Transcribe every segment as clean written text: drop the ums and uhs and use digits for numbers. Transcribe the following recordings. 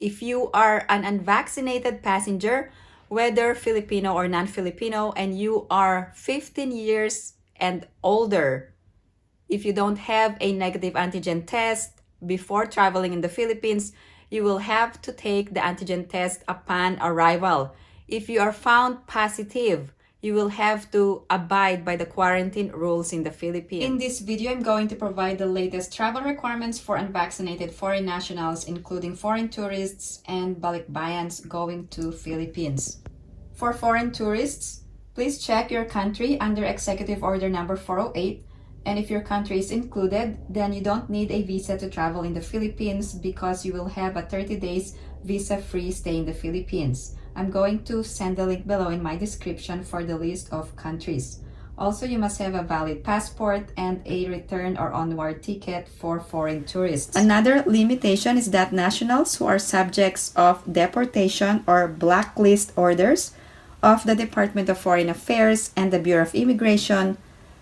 If you are an unvaccinated passenger, whether Filipino or non-Filipino, and you are 15 years and older, if you don't have a negative antigen test before traveling in the Philippines, you will have to take the antigen test upon arrival. If you are found positive, you will have to abide by the quarantine rules in the Philippines. In this video, I'm going to provide the latest travel requirements for unvaccinated foreign nationals, including foreign tourists and balikbayans going to Philippines. For foreign tourists, please check your country under Executive Order number 408. And if your country is included, then you don't need a visa to travel in the Philippines because you will have a 30 days visa-free stay in the Philippines. I'm going to send the link below in my description for the list of countries. Also, you must have a valid passport and a return or onward ticket for foreign tourists. Another limitation is that nationals who are subjects of deportation or blacklist orders of the Department of Foreign Affairs and the Bureau of Immigration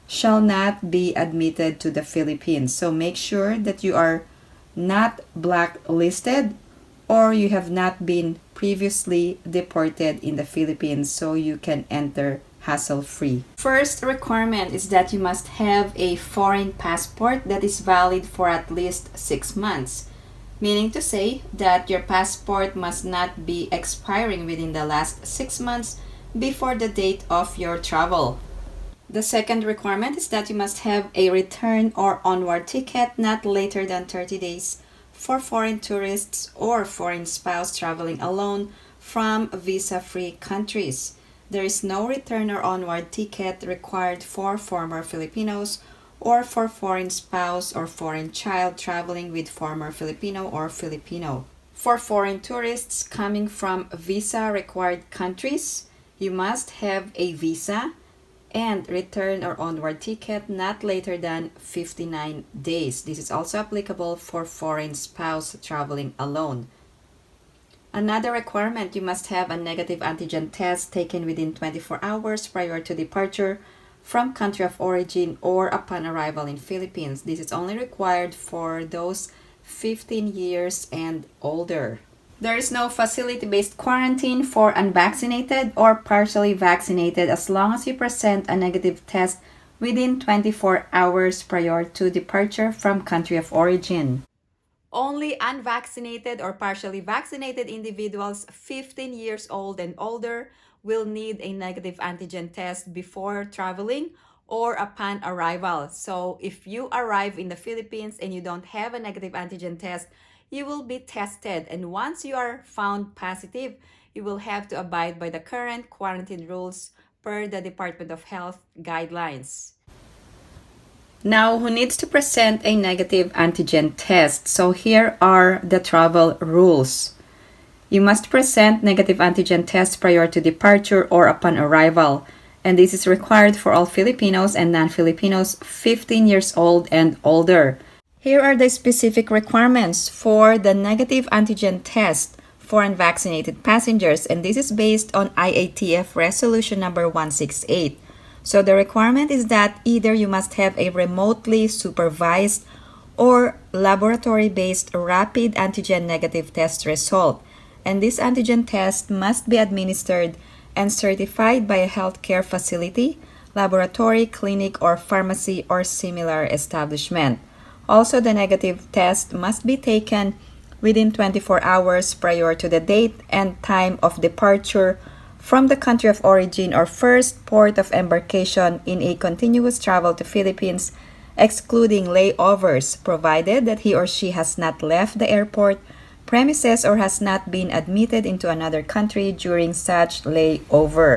shall not be admitted to the Philippines. So make sure that you are not blacklisted or you have not been previously deported in the Philippines so you can enter hassle-free. First requirement is that you must have a foreign passport that is valid for at least 6 months. Meaning to say that your passport must not be expiring within the last 6 months before the date of your travel. The second requirement is that you must have a return or onward ticket not later than 30 days for foreign tourists or foreign spouse traveling alone from visa-free countries. There is no return or onward ticket required for former Filipinos or for foreign spouse or foreign child traveling with former Filipino or Filipino. For foreign tourists coming from visa-required countries, you must have a visa and return or onward ticket not later than 59 days. This is also applicable for foreign spouse traveling alone. Another requirement, you must have a negative antigen test taken within 24 hours prior to departure from country of origin or upon arrival in Philippines. This is only required for those 15 years and older. There is no facility-based quarantine for unvaccinated or partially vaccinated as long as you present a negative test within 24 hours prior to departure from country of origin. Only unvaccinated or partially vaccinated individuals 15 years old and older will need a negative antigen test before traveling or upon arrival. So if you arrive in the Philippines and you don't have a negative antigen test, you will be tested, and once you are found positive, you will have to abide by the current quarantine rules per the Department of Health guidelines. Now, who needs to present a negative antigen test? So here are the travel rules. You must present negative antigen tests prior to departure or upon arrival, and this is required for all Filipinos and non-Filipinos 15 years old and older. Here are the specific requirements for the negative antigen test for unvaccinated passengers, and this is based on IATF Resolution number 168. So the requirement is that either you must have a remotely supervised or laboratory-based rapid antigen negative test result, and this antigen test must be administered and certified by a healthcare facility, laboratory, clinic, or pharmacy or similar establishment. Also, the negative test must be taken within 24 hours prior to the date and time of departure from the country of origin or first port of embarkation in a continuous travel to Philippines, excluding layovers, provided that he or she has not left the airport premises or has not been admitted into another country during such layover.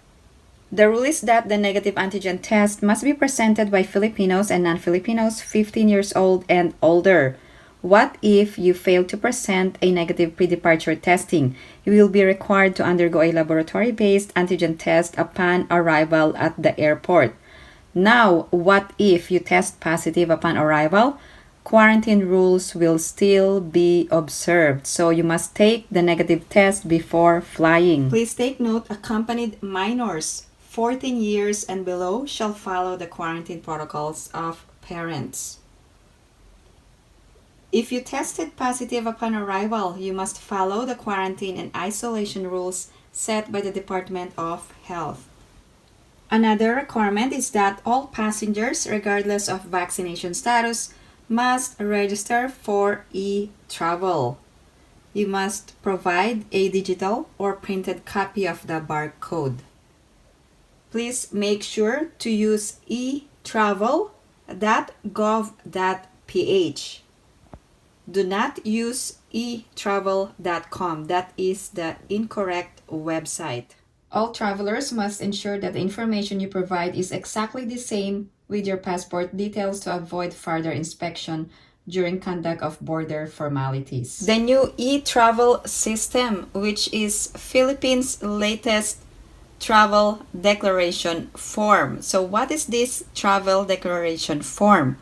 The rule is that the negative antigen test must be presented by Filipinos and non-Filipinos 15 years old and older. What if you fail to present a negative pre-departure testing? You will be required to undergo a laboratory-based antigen test upon arrival at the airport. Now, what if you test positive upon arrival? Quarantine rules will still be observed, so you must take the negative test before flying. Please take note, accompanied minors 14 years and below shall follow the quarantine protocols of parents. If you tested positive upon arrival, you must follow the quarantine and isolation rules set by the Department of Health. Another requirement is that all passengers, regardless of vaccination status, must register for ETRAVEL. You must provide a digital or printed copy of the barcode. Please make sure to use etravel.gov.ph. Do not use etravel.com. That is the incorrect website. All travelers must ensure that the information you provide is exactly the same with your passport details to avoid further inspection during conduct of border formalities. The new e-travel system, which is Philippines' latest travel declaration form. So what is this travel declaration form?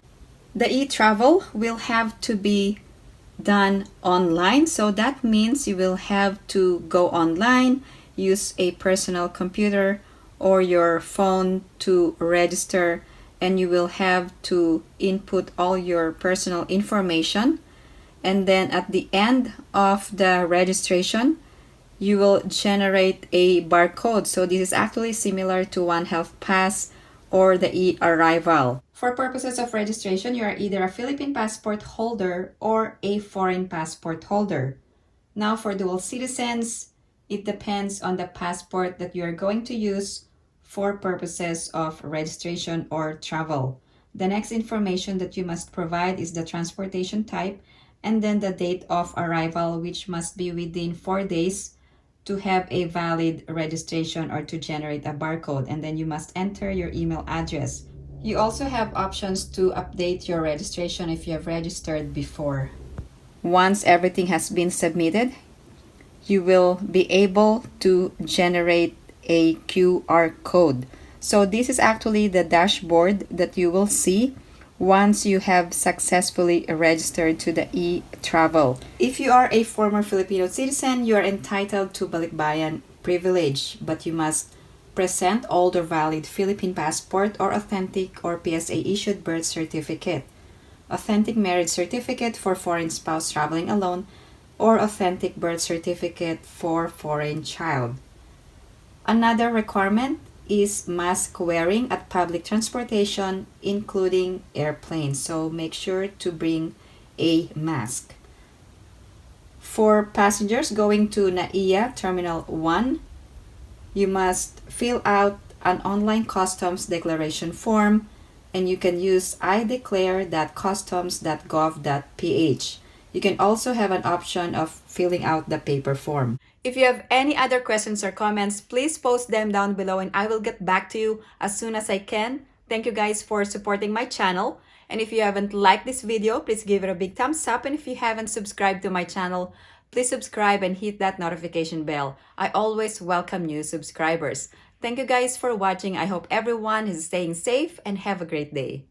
The e-travel will have to be done online. So that means you will have to go online, use a personal computer or your phone to register, and you will have to input all your personal information. And then at the end of the registration, you will generate a barcode. So this is actually similar to One Health Pass or the e-arrival. For purposes of registration, you are either a Philippine passport holder or a foreign passport holder. Now for dual citizens, it depends on the passport that you are going to use for purposes of registration or travel. The next information that you must provide is the transportation type and then the date of arrival, which must be within 4 days to have a valid registration or to generate a barcode, and then you must enter your email address. You also have options to update your registration if you have registered before. Once everything has been submitted, you will be able to generate a QR code. So this is actually the dashboard that you will see once you have successfully registered to the e-travel. If you are a former Filipino citizen, you are entitled to Balikbayan Privilege, but you must present older valid Philippine passport or authentic or PSA issued birth certificate, authentic marriage certificate for foreign spouse traveling alone, or authentic birth certificate for foreign child. Another requirement is mask wearing at public transportation, including airplanes. So make sure to bring a mask. For passengers going to NAIA Terminal 1, you must fill out an online customs declaration form, and you can use ideclare.customs.gov.ph. You can also have an option of filling out the paper form. If you have any other questions or comments, please post them down below and I will get back to you as soon as I can. Thank you guys for supporting my channel. And if you haven't liked this video, please give it a big thumbs up. And if you haven't subscribed to my channel, please subscribe and hit that notification bell. I always welcome new subscribers. Thank you guys for watching. I hope everyone is staying safe and have a great day.